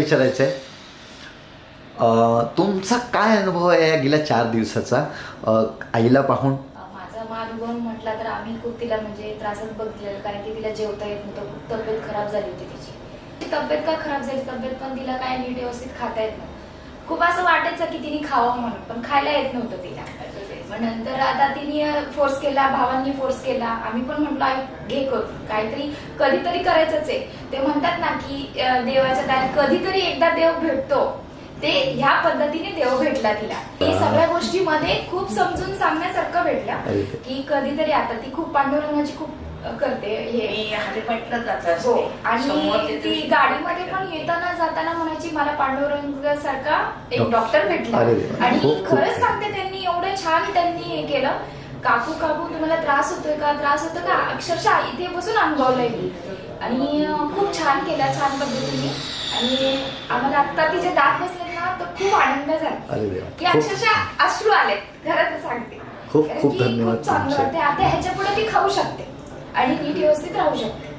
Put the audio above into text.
विचारायचं आहे, तुमचा काय अनुभव आहे या गेल्या 4 दिवसाचा आईला पाहून? माझा अनुभव म्हटला तर आम्ही खूप तिला म्हणजे त्रासात बघितलेलं, कारण की तिला जेवता येत नव्हतं, खूप तब्येत खराब झाली होती तिची. तब्येत का खराब झाली, तब्येत पण तिला काय नीट व्यवस्थित खाता येत नव्हतं. खूप असं वाटायचं की तिने खावं म्हणून, पण खायला येत नव्हतं तिला. मग नंतर आता तिने फोर्स केला, भावांनी फोर्स केला, आम्ही पण म्हटलं आई घे करून, काहीतरी कधीतरी करायचंच आहे. ते म्हणतात ना की देवाच्या दारी कधीतरी एकदा देव भेटतो, ते ह्या पद्धतीने देव भेटला तिला. सगळ्या गोष्टीमध्ये खूप समजून सांगण्यासारखं भेटलं की कधीतरी. आता ती खूप पांडुरंगाची खूप करते हे हरिपाठला जात हो, असते. आणि ती गाडीमध्ये पण येताना जाताना म्हणायची मला पांडुरंग सारखा एक डॉक्टर भेटला. आणि खरंच सांगते त्यांनी एवढं छान त्यांनी हे केलं. काकू काकू तुम्हाला त्रास होतोय का, त्रास होतो का, अक्षरशः इथे बसून अनुभवलंय मी. आणि खूप छान केला, छान पद्धतीने. आणि आम्हाला आता तिचे दात बसले ना तर खूप आनंद झाला की अक्षरशः अश्रू आले, खरंच सांगते. खूप खूप धन्यवाद. खूप चांगलं वाटते. आता ह्याच्या पुढे ती खाऊ शकते आणि नीट व्यवस्थित राहू शकते.